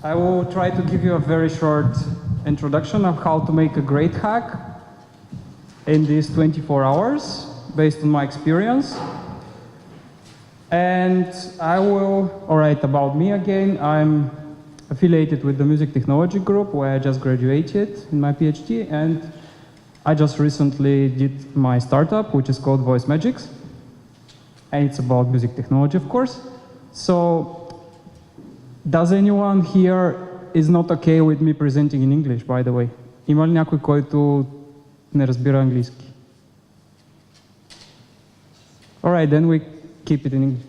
I will try to give you a very short introduction of how to make a great hack in these 24 hours, based on my experience. And I will, all right, about me again, I'm affiliated with the Music Technology Group, where I just graduated in my PhD, and I just recently did my startup, which is called Voice Magics, and it's about music technology, of course. So, does anyone here is not okay with me presenting in English, by the way? Има ли някой, който не разбира английски? All right, then we keep it in English.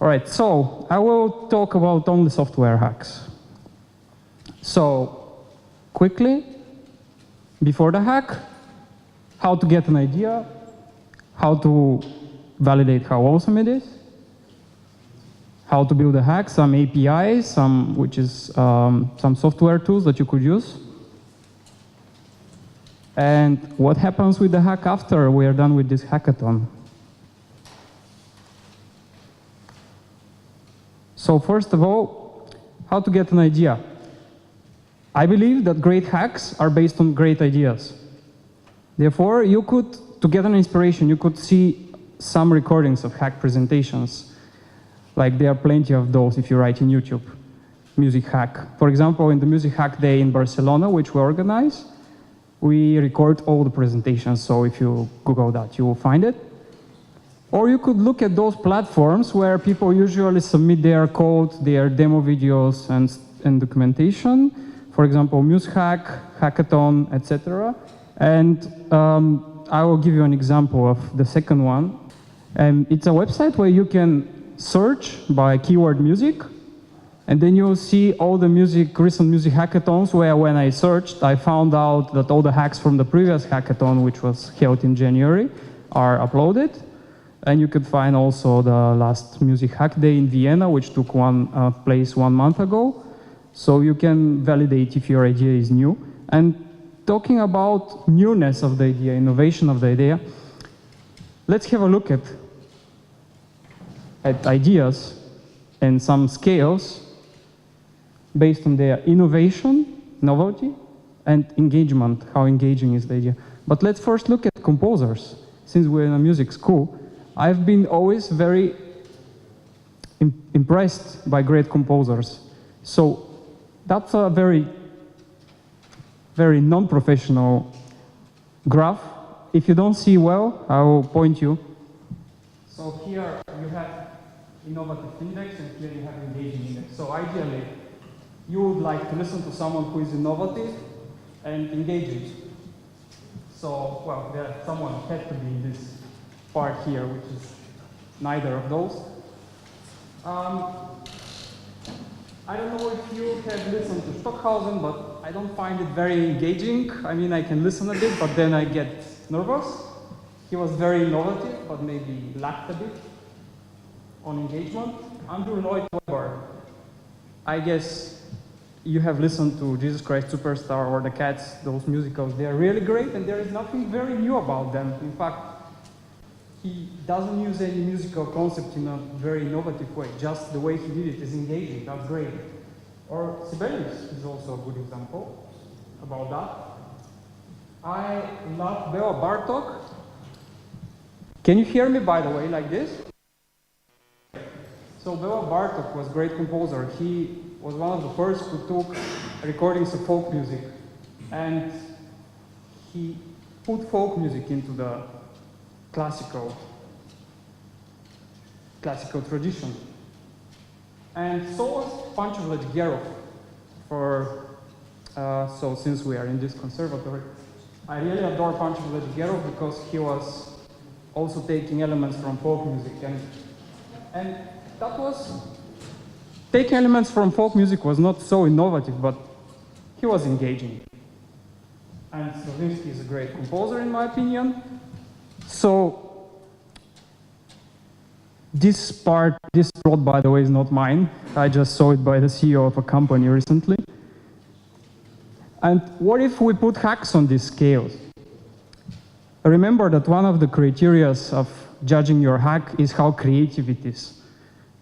All right, so I will talk about only software hacks. So, quickly, before the hack, how to get an idea, how to validate how awesome it is, how to build a hack, some APIs, some software tools that you could use, and what happens with the hack after we are done with this hackathon. So first of all, how to get an idea. I believe that great hacks are based on great ideas. Therefore, you could, to get an inspiration, you could see some recordings of hack presentations. Like there are plenty of those if you write in YouTube, music hack. For example, in the Music Hack Day in Barcelona, which we organize, we record all the presentations. So if you Google that, you will find it. Or you could look at those platforms where people usually submit their code, their demo videos and documentation. For example, MuseHack, Hackathon, etc. And I will give you an example of the second one. It's a website where you can search by keyword music, and then you'll see all the recent music hackathons where when I searched, I found out that all the hacks from the previous hackathon, which was held in January, are uploaded. And you could find also the last Music Hack Day in Vienna, which took place 1 month ago. So you can validate if your idea is new. And talking about newness of the idea, innovation of the idea, let's have a look at ideas and some scales based on their innovation, novelty, and engagement, how engaging is the idea. But let's first look at composers. Since we're in a music school, I've been always very impressed by great composers. So that's a very, very non-professional graph. If you don't see well, I will point you. So here you have innovative index, and here you have engaging index. So ideally, you would like to listen to someone who is innovative and engaging. So, well, someone had to be in this part here, which is neither of those. I don't know if you have listened to Stockhausen, but I don't find it very engaging. I mean, I can listen a bit, but then I get nervous. He was very innovative, but maybe lacked a bit on engagement. Andrew Lloyd Webber, I guess you have listened to Jesus Christ Superstar or The Cats, those musicals. They are really great, and there is nothing very new about them. In fact, he doesn't use any musical concept in a very innovative way. Just the way he did it is engaging. That's great. Or Sibelius is also a good example about that. I love Bela Bartok. Can you hear me, by the way, like this? So Bela Bartok was a great composer. He was one of the first who took recordings of folk music, and he put folk music into the classical tradition. And so was Pancho Vladimирov. So since we are in this conservatory, I really adore Pancho Vladimirov because he was also taking elements from folk music, and that was taking elements from folk music was not so innovative, but he was engaging. And Stravinsky is a great composer, in my opinion. So this plot, by the way, is not mine. I just saw it by the CEO of a company recently. And what if we put hacks on these scales? Remember that one of the criteria of judging your hack is how creative it is,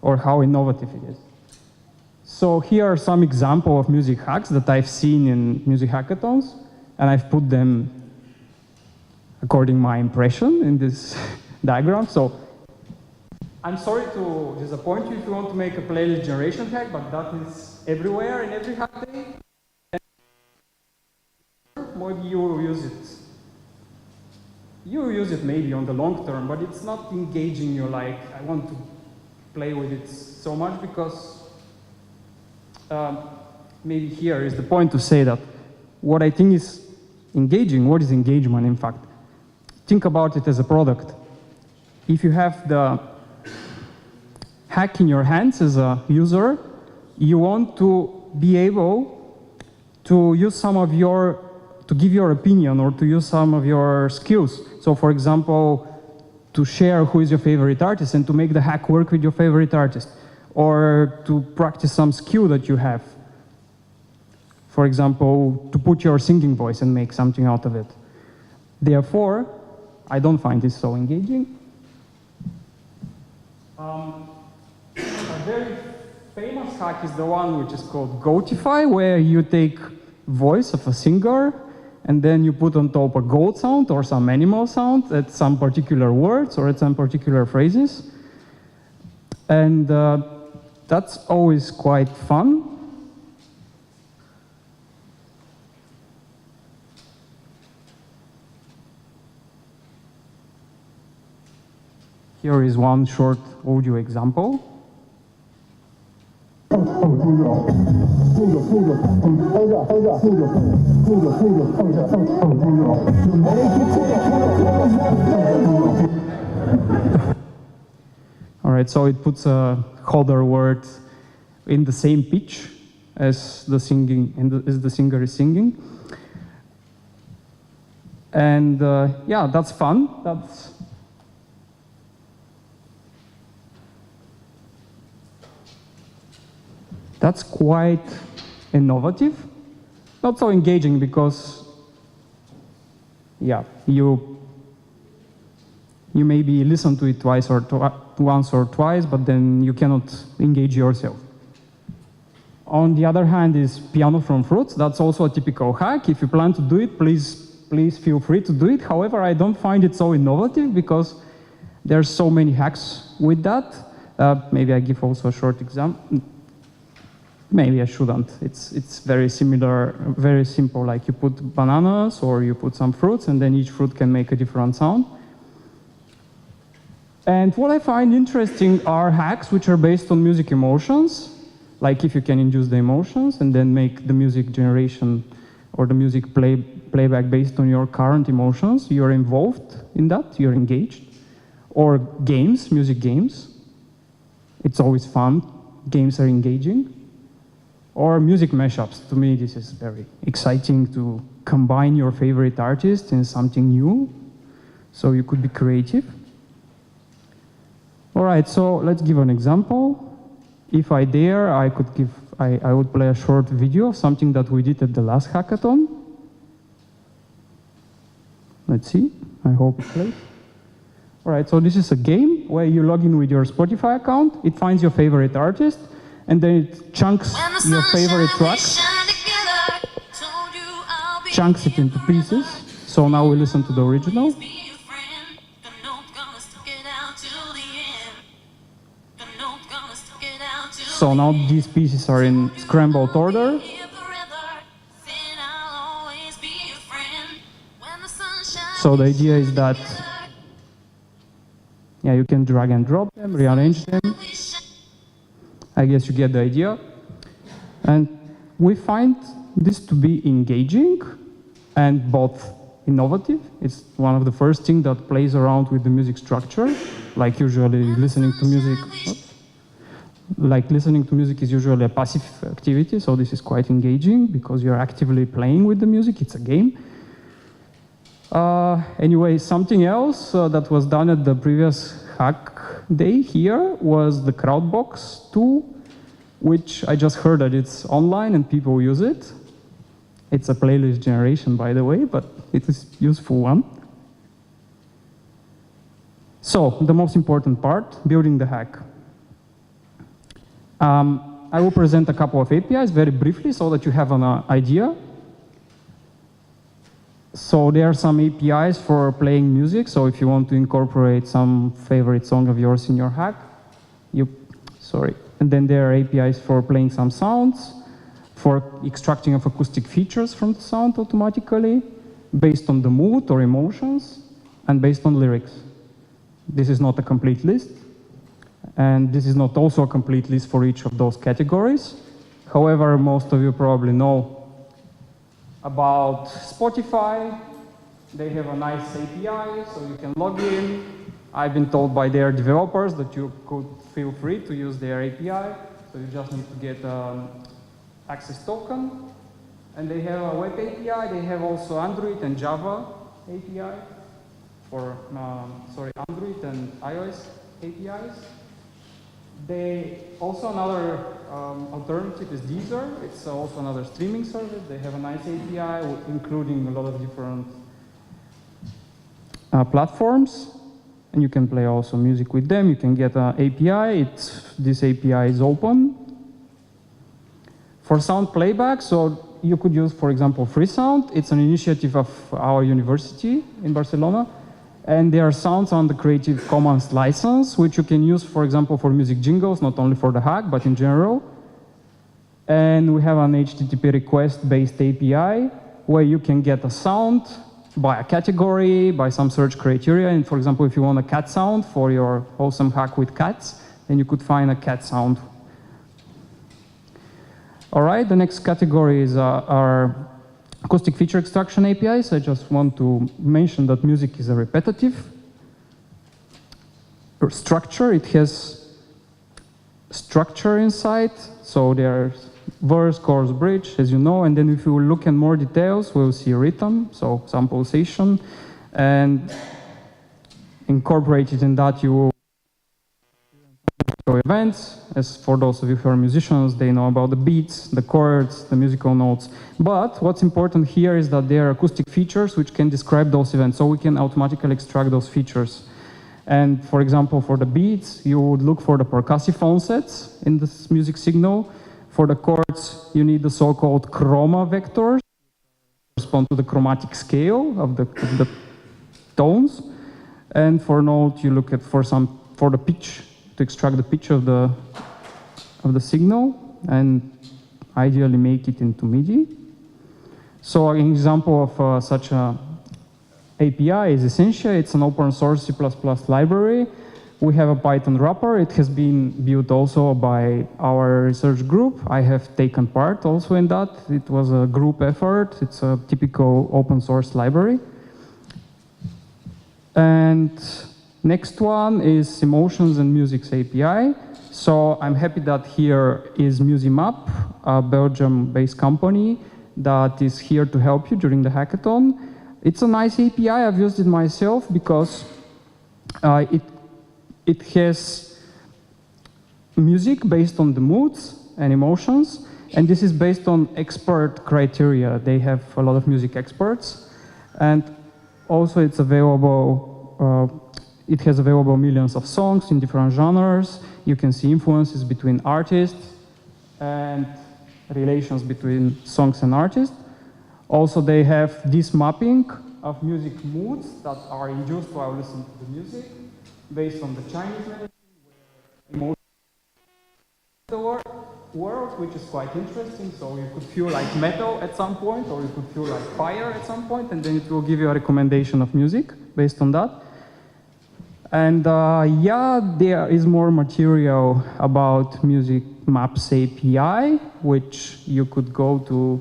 or how innovative it is. So here are some examples of music hacks that I've seen in music hackathons, and I've put them according to my impression in this diagram. So I'm sorry to disappoint you if you want to make a playlist generation hack, but that is everywhere in every hack day. Maybe you will use it. You will use it maybe on the long term, but it's not engaging you like, I want to play with it so much, because maybe here is the point to say that what I think is engaging, what is engagement in fact? Think about it as a product. If you have the hack in your hands as a user, you want to be able to use some of your, to give your opinion or to use some of your skills. So for example, to share who is your favorite artist and to make the hack work with your favorite artist, or to practice some skill that you have. For example, to put your singing voice and make something out of it. Therefore, I don't find this so engaging. A very famous hack is the one which is called Goatify, where you take voice of a singer and then you put on top a goat sound or some animal sound at some particular words or at some particular phrases. And that's always quite fun. Here is one short audio example. All right, so it puts a holder word in the same pitch as the singing, as the singer is singing. And yeah, that's fun. That's quite innovative. Not so engaging because, yeah, you maybe listen to it once or twice, but then you cannot engage yourself. On the other hand is piano from fruits. That's also a typical hack. If you plan to do it, please feel free to do it. However, I don't find it so innovative because there's so many hacks with that. Maybe I give also a short example. Maybe I shouldn't. It's very similar, very simple. Like you put bananas or you put some fruits, and then each fruit can make a different sound. And what I find interesting are hacks which are based on music emotions, like if you can induce the emotions and then make the music generation or the music playback based on your current emotions. You're involved in that, you're engaged. Or games, music games. It's always fun. Games are engaging. Or music mashups. To me, this is very exciting to combine your favorite artist in something new. So you could be creative. All right, so let's give an example. If I dare, I would play a short video of something that we did at the last hackathon. Let's see, I hope it plays. All right, so this is a game where you log in with your Spotify account, it finds your favorite artist, and then it chunks your favorite track, chunks it into pieces. So now we listen to the original. So now these pieces are in scrambled order. So the idea is that, yeah, you can drag and drop them, rearrange them. I guess you get the idea. And we find this to be engaging and both innovative. It's one of the first things that plays around with the music structure, like usually listening to music. Like listening to music is usually a passive activity, so this is quite engaging because you're actively playing with the music, it's a game. Anyway, something else that was done at the previous hack day here was the Crowdbox tool, which I just heard that it's online and people use it. It's a playlist generation, by the way, but it is a useful one. So, the most important part, building the hack. I will present a couple of APIs very briefly so that you have an idea. So there are some APIs for playing music. So if you want to incorporate some favorite song of yours in your hack, and then there are APIs for playing some sounds, for extracting of acoustic features from the sound automatically, based on the mood or emotions, and based on lyrics. This is not a complete list, and this is not also a complete list for each of those categories. However, most of you probably know about Spotify. They have a nice API, so you can log in. I've been told by their developers that you could feel free to use their API, so you just need to get an access token. And they have a web API. They have also Android and Java API for, Android and iOS APIs. They also another alternative is Deezer. It's also another streaming service. They have a nice API, including a lot of different platforms. And you can play also music with them. You can get an API. This API is open. For sound playback, so you could use, for example, Freesound. It's an initiative of our university in Barcelona. And there are sounds on the Creative Commons license, which you can use, for example, for music jingles, not only for the hack, but in general. And we have an HTTP request-based API, where you can get a sound by a category, by some search criteria. And for example, if you want a cat sound for your awesome hack with cats, then you could find a cat sound. All right, the next category is our acoustic feature extraction APIs. I just want to mention that music is a repetitive structure. It has structure inside, so there's verse, chorus, bridge, as you know, and then if you look in more details, we'll see rhythm, so some pulsation, and incorporated in that you will events. As for those of you who are musicians, they know about the beats, the chords, the musical notes. But what's important here is that there are acoustic features which can describe those events, so we can automatically extract those features. And for example, for the beats, you would look for the percussive onsets in this music signal. For the chords, you need the so-called chroma vectors, respond to the chromatic scale of the tones. And for note, you look at for the pitch, to extract the pitch of the signal and ideally make it into MIDI. So an example of such a API is Essentia. It's an open source C++ library. We have a Python wrapper. It has been built also by our research group. I have taken part also in that. It was a group effort. It's a typical open source library. And next one is Emotions and Music's API. So I'm happy that here is MusiMap, a Belgium-based company that is here to help you during the hackathon. It's a nice API. I've used it myself because it has music based on the moods and emotions, and this is based on expert criteria. They have a lot of music experts, and also it's available. It has available millions of songs in different genres. You can see influences between artists and relations between songs and artists. Also, they have this mapping of music moods that are induced while listening to the music based on the Chinese medicine, where the world, which is quite interesting. So you could feel like metal at some point, or you could feel like fire at some point, and then it will give you a recommendation of music based on that. And yeah, there is more material about Music Maps API, which you could go to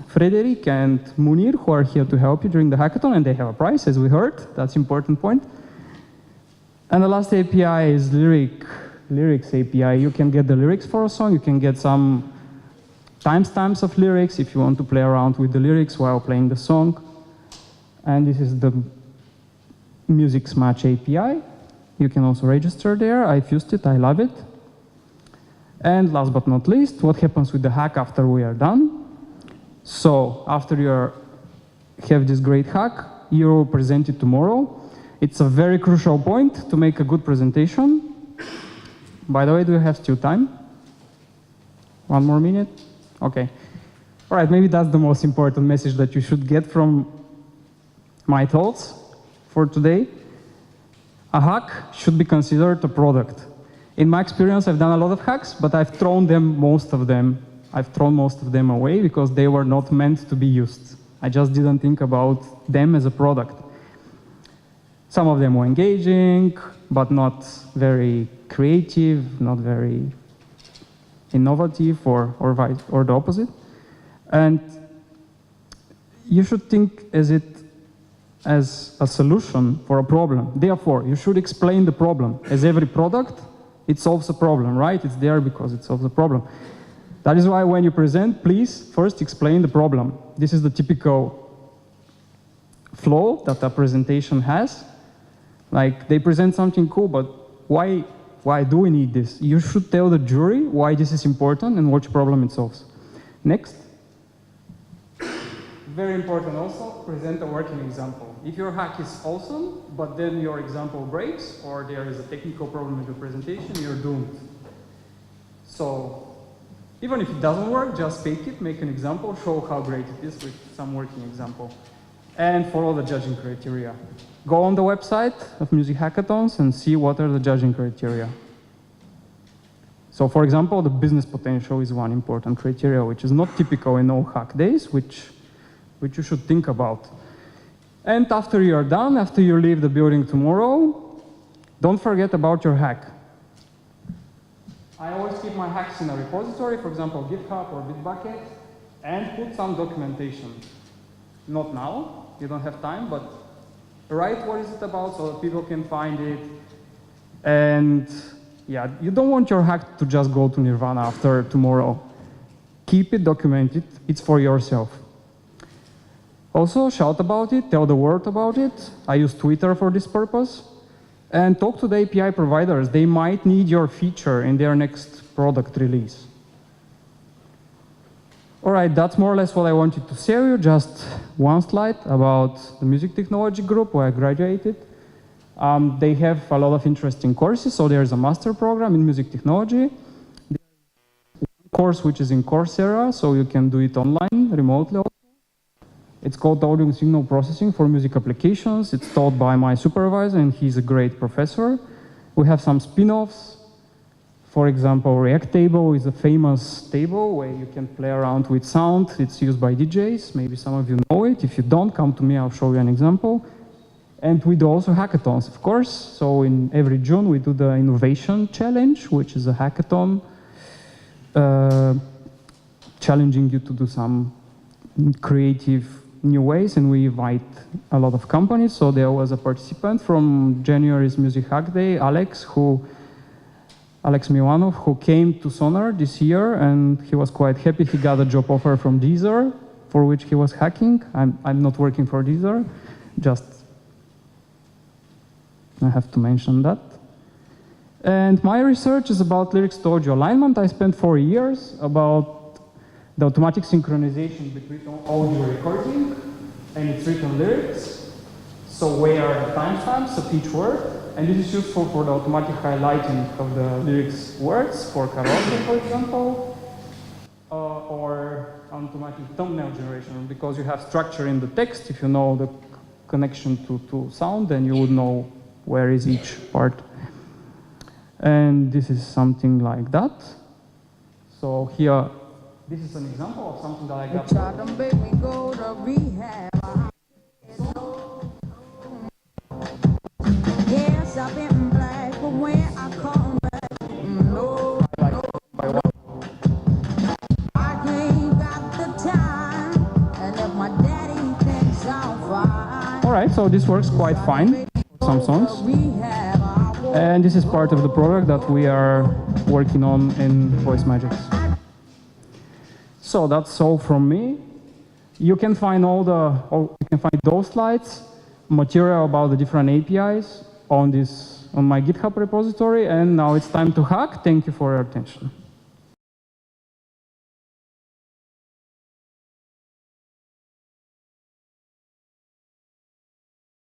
Frederic and Munir, who are here to help you during the hackathon, and they have a prize, as we heard. That's an important point. And the last API is Lyrics API. You can get the lyrics for a song. You can get some timestamps of lyrics if you want to play around with the lyrics while playing the song. And this is the Music's Match API. You can also register there. I've used it. I love it. And last but not least, what happens with the hack after we are done? So after you have this great hack, you will present it tomorrow. It's a very crucial point to make a good presentation. By the way, do you have still time? 1 more minute? Okay. All right, maybe that's the most important message that you should get from my thoughts for today. A hack should be considered a product. In my experience, I've done a lot of hacks, but I've thrown most of them away because they were not meant to be used. I just didn't think about them as a product. Some of them were engaging, but not very creative, not very innovative, or the opposite. And you should think as a solution for a problem. Therefore, you should explain the problem. As every product, it solves a problem, right? It's there because it solves a problem. That is why when you present, please first explain the problem. This is the typical flow that a presentation has. Like, they present something cool, but why do we need this? You should tell the jury why this is important and which problem it solves. Next. Very important also, present a working example. If your hack is awesome, but then your example breaks, or there is a technical problem with your presentation, you're doomed. So, even if it doesn't work, just fake it, make an example, show how great it is with some working example. And follow the judging criteria. Go on the website of Music Hackathons and see what are the judging criteria. So, for example, the business potential is one important criteria, which is not typical in all hack days, which you should think about. And after you're done, after you leave the building tomorrow, don't forget about your hack. I always keep my hacks in a repository, for example, GitHub or Bitbucket, and put some documentation. Not now, you don't have time, but write what is it about so that people can find it. And yeah, you don't want your hack to just go to Nirvana after tomorrow. Keep it documented, it's for yourself. Also, shout about it, tell the world about it. I use Twitter for this purpose. And talk to the API providers. They might need your feature in their next product release. All right, that's more or less what I wanted to share you. Just one slide about the music technology group where I graduated. They have a lot of interesting courses. So there's a master program in music technology. There's one course which is in Coursera, so you can do it online, remotely also. It's called Audio and Signal Processing for Music Applications. It's taught by my supervisor, and he's a great professor. We have some spin-offs. For example, React Table is a famous table where you can play around with sound. It's used by DJs. Maybe some of you know it. If you don't, come to me, I'll show you an example. And we do also hackathons, of course. So in every June, we do the Innovation Challenge, which is a hackathon challenging you to do some creative new ways, and we invite a lot of companies. So there was a participant from January's Music Hack Day, Alex Milanov, who came to Sonar this year, and he was quite happy. He got a job offer from Deezer, for which he was hacking. I'm not working for Deezer, just I have to mention that. And my research is about lyrics to audio alignment. I spent 4 years about the automatic synchronization between audio recording and its written lyrics. So where are the timestamps of each word? And this is useful for the automatic highlighting of the lyrics words for karaoke, for example, or automatic thumbnail generation, because you have structure in the text. If you know the connection to sound, then you would know where is each part. And this is something like that. So here, this is an example of something that I got. Yes, I've been black, but when I come back, no, I ain't got the time, and if my daddy thinks I'm fine. All right, so this works quite fine for some songs. And this is part of the product that we are working on in Voice Magics. So that's all from me. You can find those slides, material about the different APIs on my GitHub repository. And now it's time to hack. Thank you for your attention.